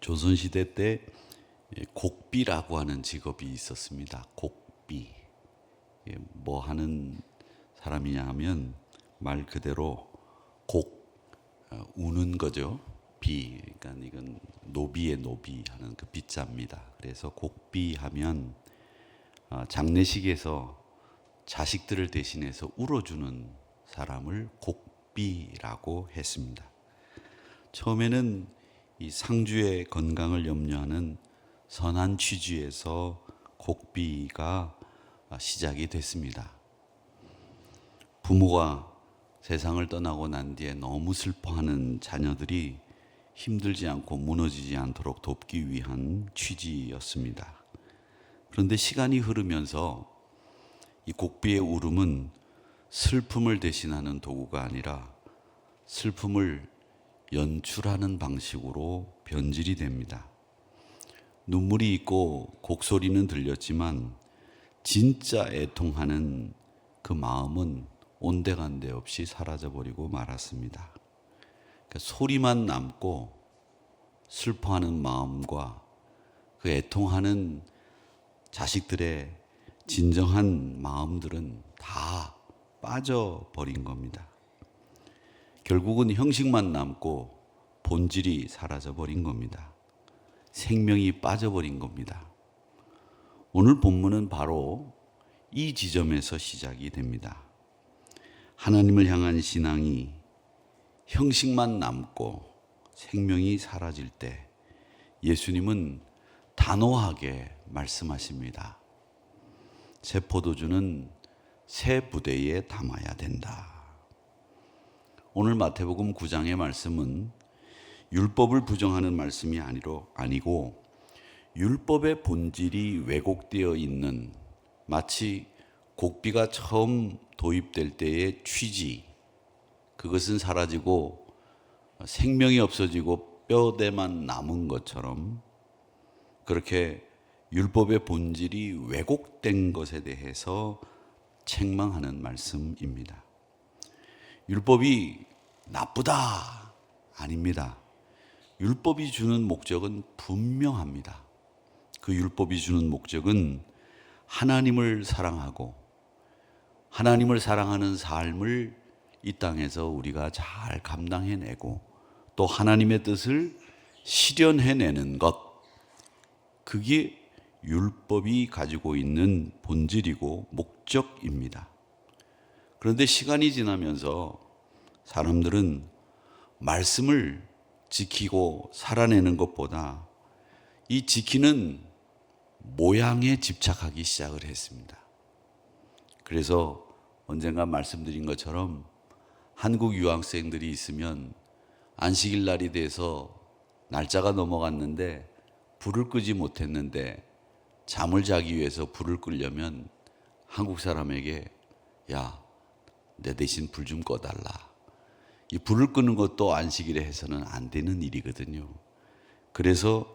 조선시대 때 곡비라고 하는 직업이 있었습니다. 곡비. 뭐 하는 사람이냐 하면 말 그대로 우는 거죠. 비. 그러니까 이건 노비의 노비 하는 그 비자입니다. 그래서 곡비 하면 장례식에서 자식들을 대신해서 울어주는 사람을 곡비라고 했습니다. 처음에는 이 상주의 건강을 염려하는 선한 취지에서 곡비가 시작이 됐습니다. 부모가 세상을 떠나고 난 뒤에 너무 슬퍼하는 자녀들이 힘들지 않고 무너지지 않도록 돕기 위한 취지였습니다. 그런데 시간이 흐르면서 이 곡비의 울음은 슬픔을 대신하는 도구가 아니라 슬픔을 연출하는 방식으로 변질이 됩니다. 눈물이 있고 곡소리는 들렸지만 진짜 애통하는 그 마음은 온데간데 없이 사라져버리고 말았습니다. 그러니까 소리만 남고 슬퍼하는 마음과 그 애통하는 자식들의 진정한 마음들은 다 빠져버린 겁니다. 결국은 형식만 남고 본질이 사라져버린 겁니다. 생명이 빠져버린 겁니다. 오늘 본문은 바로 이 지점에서 시작이 됩니다. 하나님을 향한 신앙이 형식만 남고 생명이 사라질 때 예수님은 단호하게 말씀하십니다. 새 포도주는 새 부대에 담아야 된다. 오늘 마태복음 9장의 말씀은 율법을 부정하는 말씀이 아니고 율법의 본질이 왜곡되어 있는 마치 곡비가 처음 도입될 때의 취지, 그것은 사라지고 생명이 없어지고 뼈대만 남은 것처럼 그렇게 율법의 본질이 왜곡된 것에 대해서 책망하는 말씀입니다. 율법이 나쁘다 아닙니다. 율법이 주는 목적은 분명합니다. 그 율법이 주는 목적은 하나님을 사랑하고 하나님을 사랑하는 삶을 이 땅에서 우리가 잘 감당해내고 또 하나님의 뜻을 실현해내는 것, 그게 율법이 가지고 있는 본질이고 목적입니다. 그런데 시간이 지나면서 사람들은 말씀을 지키고 살아내는 것보다 이 지키는 모양에 집착하기 시작을 했습니다. 그래서 언젠가 말씀드린 것처럼 한국 유학생들이 있으면 안식일 날이 돼서 날짜가 넘어갔는데 불을 끄지 못했는데 잠을 자기 위해서 불을 끄려면 한국 사람에게 야, 내 대신 불 좀 꺼달라. 이 불을 끄는 것도 안식일에 해서는 안 되는 일이거든요. 그래서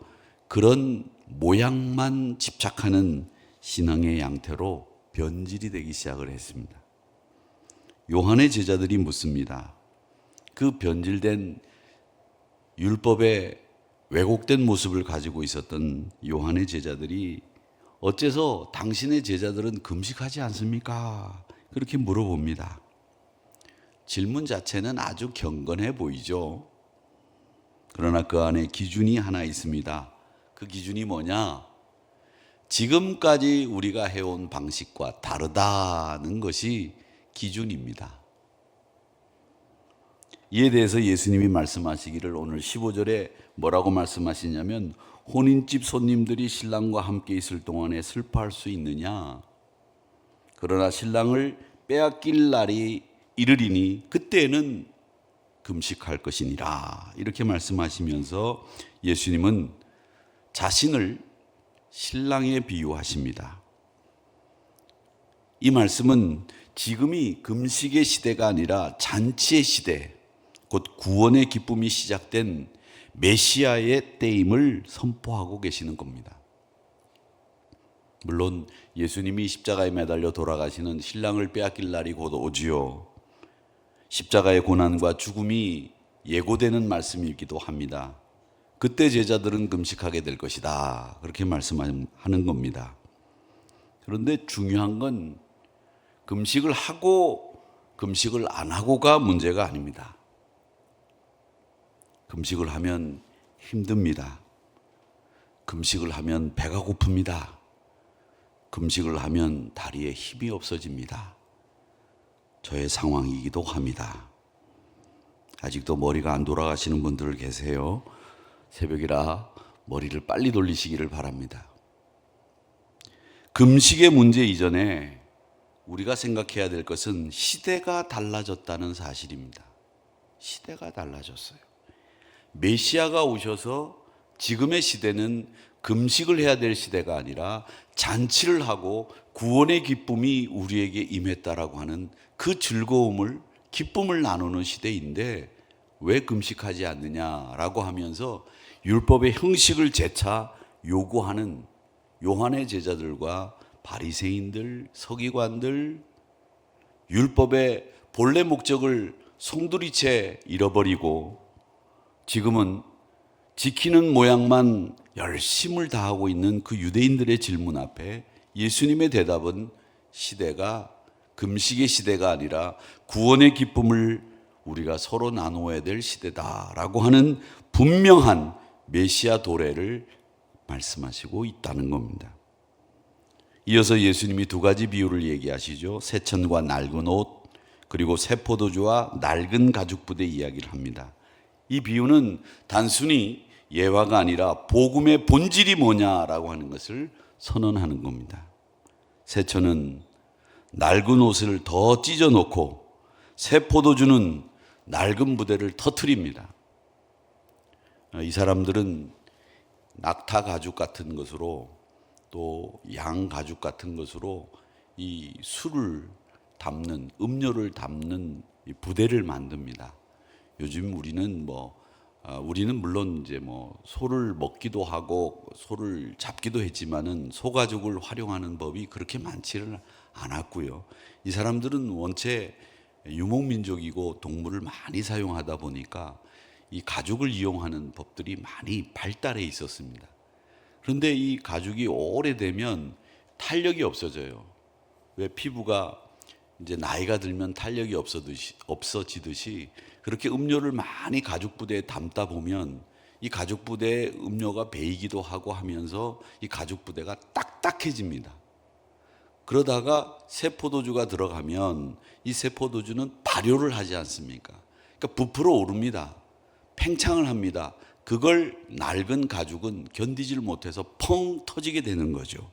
그런 모양만 집착하는 신앙의 양태로 변질이 되기 시작을 했습니다. 요한의 제자들이 묻습니다. 그 변질된 율법의 왜곡된 모습을 가지고 있었던 요한의 제자들이 어째서 당신의 제자들은 금식하지 않습니까? 그렇게 물어봅니다. 질문 자체는 아주 경건해 보이죠. 그러나 그 안에 기준이 하나 있습니다. 그 기준이 뭐냐? 지금까지 우리가 해온 방식과 다르다는 것이 기준입니다. 이에 대해서 예수님이 말씀하시기를 오늘 15절에 뭐라고 말씀하시냐면 혼인집 손님들이 신랑과 함께 있을 동안에 슬퍼할 수 있느냐? 그러나 신랑을 빼앗길 날이 이르리니 그때는 금식할 것이니라. 이렇게 말씀하시면서 예수님은 자신을 신랑에 비유하십니다. 이 말씀은 지금이 금식의 시대가 아니라 잔치의 시대, 곧 구원의 기쁨이 시작된 메시아의 때임을 선포하고 계시는 겁니다. 물론 예수님이 십자가에 매달려 돌아가시는 신랑을 빼앗길 날이 곧 오지요. 십자가의 고난과 죽음이 예고되는 말씀이기도 합니다. 그때 제자들은 금식하게 될 것이다. 그렇게 말씀하는 겁니다. 그런데 중요한 건 금식을 하고 금식을 안 하고가 문제가 아닙니다. 금식을 하면 힘듭니다. 금식을 하면 배가 고픕니다. 금식을 하면 다리에 힘이 없어집니다. 저의 상황이기도 합니다. 아직도 머리가 안 돌아가시는 분들 계세요. 새벽이라 머리를 빨리 돌리시기를 바랍니다. 금식의 문제 이전에 우리가 생각해야 될 것은 시대가 달라졌다는 사실입니다. 시대가 달라졌어요. 메시아가 오셔서 지금의 시대는 금식을 해야 될 시대가 아니라 잔치를 하고 구원의 기쁨이 우리에게 임했다라고 하는 그 즐거움을, 기쁨을 나누는 시대인데 왜 금식하지 않느냐라고 하면서 율법의 형식을 재차 요구하는 요한의 제자들과 바리새인들, 서기관들, 율법의 본래 목적을 송두리째 잃어버리고 지금은 지키는 모양만 열심을 다하고 있는 그 유대인들의 질문 앞에 예수님의 대답은 시대가 금식의 시대가 아니라 구원의 기쁨을 우리가 서로 나누어야 될 시대다라고 하는 분명한 메시아 도래를 말씀하시고 있다는 겁니다. 이어서 예수님이 두 가지 비유를 얘기하시죠. 새천과 낡은 옷, 그리고 새 포도주와 낡은 가죽 부대 이야기를 합니다. 이 비유는 단순히 예화가 아니라 복음의 본질이 뭐냐라고 하는 것을 선언하는 겁니다. 새천은 낡은 옷을 더 찢어놓고 새 포도주는 낡은 부대를 터뜨립니다. 이 사람들은 낙타 가죽 같은 것으로 또 양 가죽 같은 것으로 이 술을 담는, 음료를 담는 이 부대를 만듭니다. 요즘 우리는 우리는 물론 이제 소를 먹기도 하고 소를 잡기도 했지만은 소 가죽을 활용하는 법이 그렇게 많지는 않았고요. 이 사람들은 원체 유목민족이고 동물을 많이 사용하다 보니까 이 가죽을 이용하는 법들이 많이 발달해 있었습니다. 그런데 이 가죽이 오래되면 탄력이 없어져요. 왜 피부가 이제 나이가 들면 탄력이 없어지듯이 그렇게 음료를 많이 가죽 부대에 담다 보면 이 가죽 부대에 음료가 배이기도 하고 하면서 이 가죽 부대가 딱딱해집니다. 그러다가 새 포도주가 들어가면 이 새 포도주는 발효를 하지 않습니까? 그러니까 부풀어 오릅니다. 팽창을 합니다. 그걸 낡은 가죽은 견디질 못해서 펑 터지게 되는 거죠.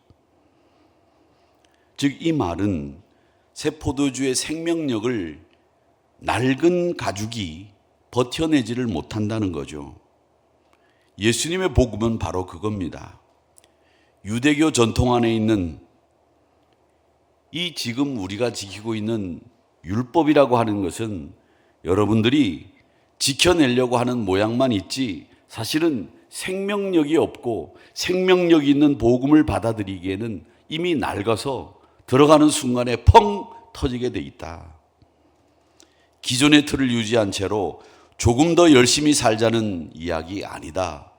즉 이 말은 새 포도주의 생명력을 낡은 가죽이 버텨내지를 못한다는 거죠. 예수님의 복음은 바로 그겁니다. 유대교 전통 안에 있는 이 지금 우리가 지키고 있는 율법이라고 하는 것은 여러분들이 지켜내려고 하는 모양만 있지 사실은 생명력이 없고 생명력이 있는 복음을 받아들이기에는 이미 낡아서 들어가는 순간에 펑 터지게 돼 있다. 기존의 틀을 유지한 채로 조금 더 열심히 살자는 이야기 아니다.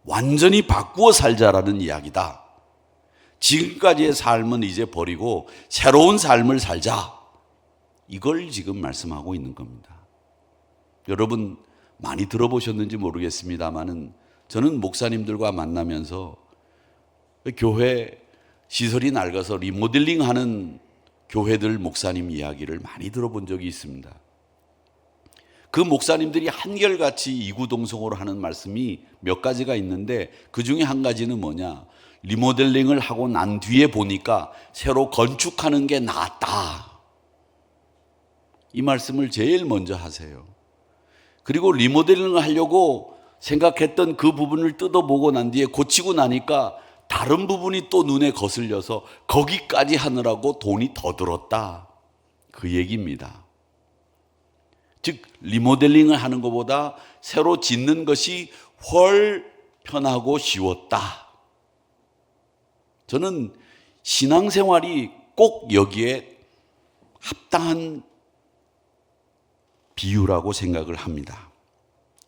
완전히 바꾸어 살자라는 이야기다. 지금까지의 삶은 이제 버리고 새로운 삶을 살자. 이걸 지금 말씀하고 있는 겁니다. 여러분 많이 들어보셨는지 모르겠습니다만은 저는 목사님들과 만나면서 교회 시설이 낡아서 리모델링하는 교회들 목사님 이야기를 많이 들어본 적이 있습니다. 그 목사님들이 한결같이 이구동성으로 하는 말씀이 몇 가지가 있는데 그 중에 한 가지는 뭐냐? 리모델링을 하고 난 뒤에 보니까 새로 건축하는 게 낫다. 이 말씀을 제일 먼저 하세요. 그리고 리모델링을 하려고 생각했던 그 부분을 뜯어보고 난 뒤에 고치고 나니까 다른 부분이 또 눈에 거슬려서 거기까지 하느라고 돈이 더 들었다. 그 얘기입니다. 즉 리모델링을 하는 것보다 새로 짓는 것이 훨 편하고 쉬웠다. 저는 신앙생활이 꼭 여기에 합당한 비유라고 생각을 합니다.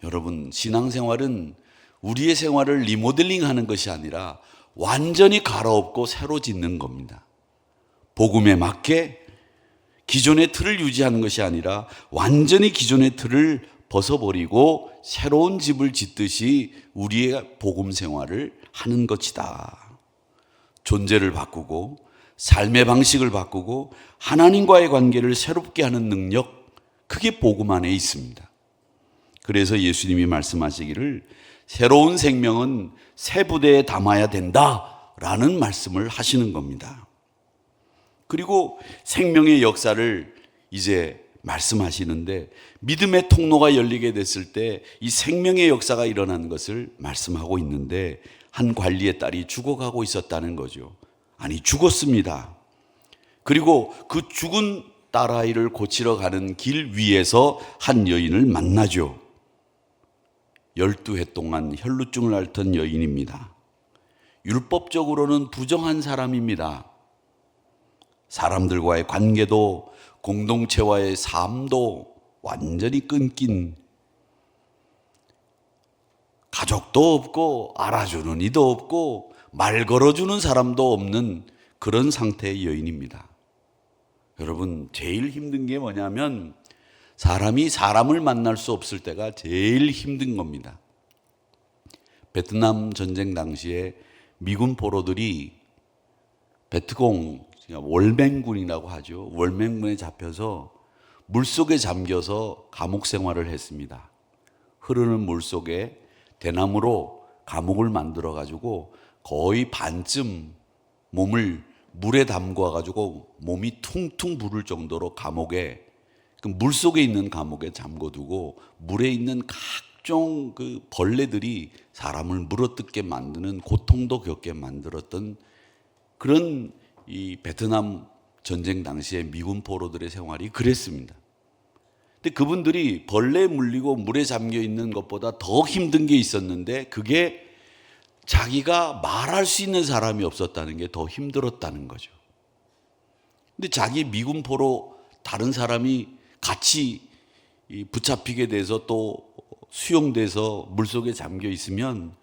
여러분, 신앙생활은 우리의 생활을 리모델링하는 것이 아니라 완전히 갈아엎고 새로 짓는 겁니다. 복음에 맞게 기존의 틀을 유지하는 것이 아니라 완전히 기존의 틀을 벗어버리고 새로운 집을 짓듯이 우리의 복음 생활을 하는 것이다. 존재를 바꾸고 삶의 방식을 바꾸고 하나님과의 관계를 새롭게 하는 능력, 그게 복음 안에 있습니다. 그래서 예수님이 말씀하시기를 새로운 생명은 새 부대에 담아야 된다라는 말씀을 하시는 겁니다. 그리고 생명의 역사를 이제 말씀하시는데 믿음의 통로가 열리게 됐을 때 이 생명의 역사가 일어나는 것을 말씀하고 있는데 한 관리의 딸이 죽어가고 있었다는 거죠. 아니, 죽었습니다. 그리고 그 죽은 딸아이를 고치러 가는 길 위에서 한 여인을 만나죠. 12해 동안 혈루증을 앓던 여인입니다. 율법적으로는 부정한 사람입니다. 사람들과의 관계도 공동체와의 삶도 완전히 끊긴, 가족도 없고 알아주는 이도 없고 말 걸어주는 사람도 없는 그런 상태의 여인입니다. 여러분, 제일 힘든 게 뭐냐면 사람이 사람을 만날 수 없을 때가 제일 힘든 겁니다. 베트남 전쟁 당시에 미군 포로들이 베트공, 월맹군이라고 하죠. 월맹군에 잡혀서 물속에 잠겨서 감옥 생활을 했습니다. 흐르는 물속에 대나무로 감옥을 만들어 가지고 거의 반쯤 몸을 물에 담궈 가지고 몸이 퉁퉁 부를 정도로 감옥에, 그 물속에 있는 감옥에 잠궈두고 물에 있는 각종 그 벌레들이 사람을 물어뜯게 만드는, 고통도 겪게 만들었던 그런 이 베트남 전쟁 당시에 미군 포로들의 생활이 그랬습니다. 근데 그분들이 벌레에 물리고 물에 잠겨 있는 것보다 더 힘든 게 있었는데, 그게 자기가 말할 수 있는 사람이 없었다는 게 더 힘들었다는 거죠. 근데 자기 미군 포로 다른 사람이 같이 붙잡히게 돼서 또 수용돼서 물속에 잠겨 있으면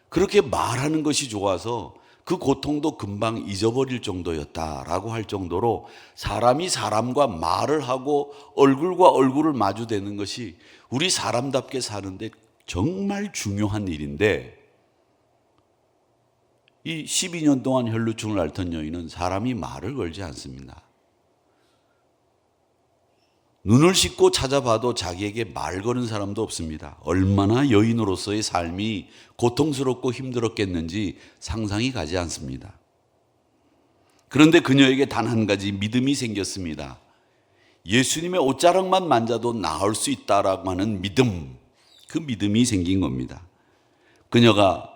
그렇게 말하는 것이 좋아서 그 고통도 금방 잊어버릴 정도였다라고 할 정도로 사람이 사람과 말을 하고 얼굴과 얼굴을 마주대는 것이 우리 사람답게 사는데 정말 중요한 일인데, 이 12년 동안 혈루증을 앓던 여인은 사람이 말을 걸지 않습니다. 눈을 씻고 찾아봐도 자기에게 말 거는 사람도 없습니다. 얼마나 여인으로서의 삶이 고통스럽고 힘들었겠는지 상상이 가지 않습니다. 그런데 그녀에게 단 한 가지 믿음이 생겼습니다. 예수님의 옷자락만 만져도 나을 수 있다라고 하는 믿음, 그 믿음이 생긴 겁니다. 그녀가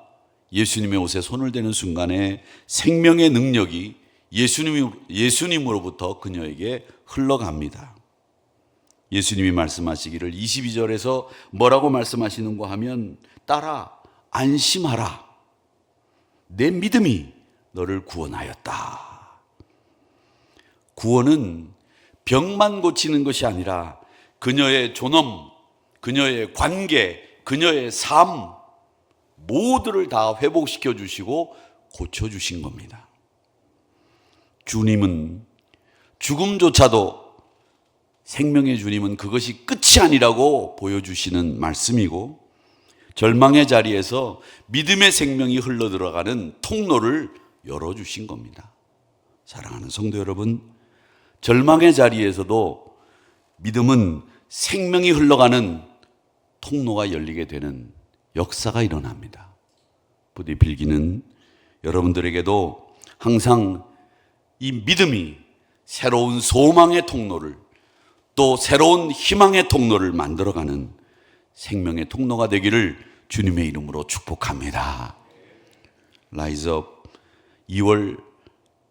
예수님의 옷에 손을 대는 순간에 생명의 능력이 예수님으로부터 그녀에게 흘러갑니다. 예수님이 말씀하시기를 22절에서 뭐라고 말씀하시는가 하면, 딸아 안심하라, 내 믿음이 너를 구원하였다. 구원은 병만 고치는 것이 아니라 그녀의 존엄, 그녀의 관계, 그녀의 삶 모두를 다 회복시켜 주시고 고쳐주신 겁니다. 주님은 죽음조차도, 생명의 주님은 그것이 끝이 아니라고 보여주시는 말씀이고, 절망의 자리에서 믿음의 생명이 흘러들어가는 통로를 열어주신 겁니다. 사랑하는 성도 여러분, 절망의 자리에서도 믿음은 생명이 흘러가는 통로가 열리게 되는 역사가 일어납니다. 부디 빌기는 여러분들에게도 항상 이 믿음이 새로운 소망의 통로를, 또 새로운 희망의 통로를 만들어가는 생명의 통로가 되기를 주님의 이름으로 축복합니다. 라이즈업 2월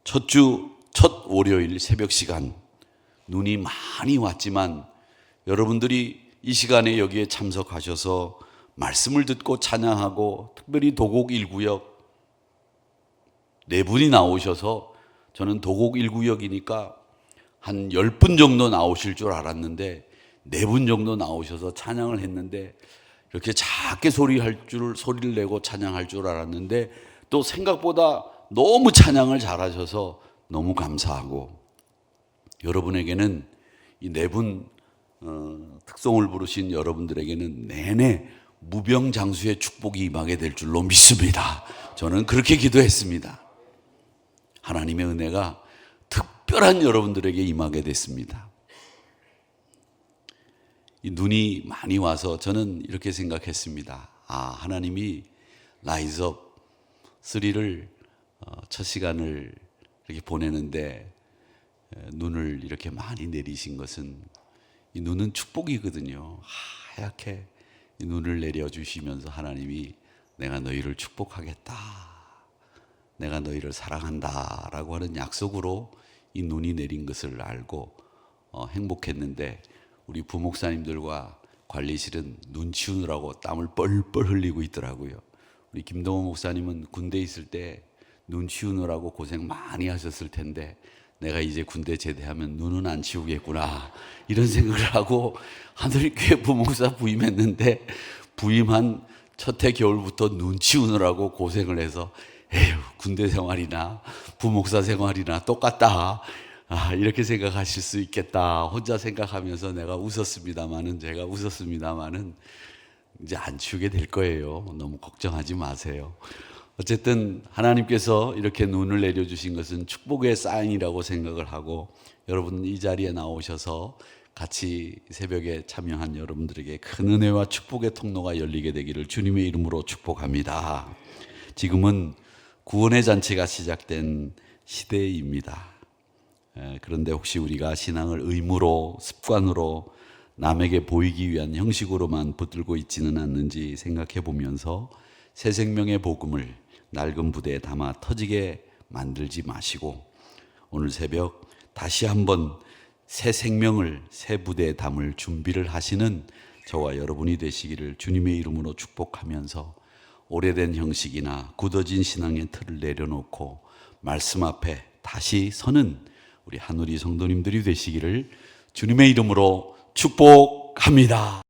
첫 주 첫 월요일 새벽 시간, 눈이 많이 왔지만 여러분들이 이 시간에 여기에 참석하셔서 말씀을 듣고 찬양하고, 특별히 도곡 1구역 4분이 나오셔서, 저는 도곡 1구역이니까 한 10분 정도 나오실 줄 알았는데 4분 정도 나오셔서 찬양을 했는데, 이렇게 작게 소리를 내고 찬양할 줄 알았는데 또 생각보다 너무 찬양을 잘하셔서 너무 감사하고, 여러분에게는 이 네 분 특송을 부르신 여러분들에게는 내내 무병장수의 축복이 임하게 될 줄로 믿습니다. 저는 그렇게 기도했습니다. 하나님의 은혜가 특별한 여러분들에게 임하게 됐습니다. 이 눈이 많이 와서 저는 이렇게 생각했습니다. 하나님이 라이즈업 3를 첫 시간을 이렇게 보내는데 눈을 이렇게 많이 내리신 것은, 이 눈은 축복이거든요. 하얗게 이 눈을 내려주시면서 하나님이 내가 너희를 축복하겠다, 내가 너희를 사랑한다 라고 하는 약속으로 이 눈이 내린 것을 알고 행복했는데, 우리 부목사님들과 관리실은 눈 치우느라고 땀을 뻘뻘 흘리고 있더라고요. 우리 김동호 목사님은 군대 있을 때 눈 치우느라고 고생 많이 하셨을 텐데, 내가 이제 군대 제대하면 눈은 안 치우겠구나 이런 생각을 하고 하늘교회 부목사 부임했는데, 부임한 첫 해 겨울부터 눈 치우느라고 고생을 해서 에휴, 군대 생활이나 부목사 생활이나 똑같다, 이렇게 생각하실 수 있겠다 혼자 생각하면서 제가 웃었습니다마는 이제 안 치우게 될 거예요. 너무 걱정하지 마세요. 어쨌든 하나님께서 이렇게 눈을 내려주신 것은 축복의 사인이라고 생각을 하고, 여러분 이 자리에 나오셔서 같이 새벽에 참여한 여러분들에게 큰 은혜와 축복의 통로가 열리게 되기를 주님의 이름으로 축복합니다. 지금은 구원의 잔치가 시작된 시대입니다. 그런데 혹시 우리가 신앙을 의무로, 습관으로, 남에게 보이기 위한 형식으로만 붙들고 있지는 않는지 생각해 보면서 새 생명의 복음을 낡은 부대에 담아 터지게 만들지 마시고, 오늘 새벽 다시 한번 새 생명을 새 부대에 담을 준비를 하시는 저와 여러분이 되시기를 주님의 이름으로 축복하면서, 오래된 형식이나 굳어진 신앙의 틀을 내려놓고 말씀 앞에 다시 서는 우리 한우리 성도님들이 되시기를 주님의 이름으로 축복합니다.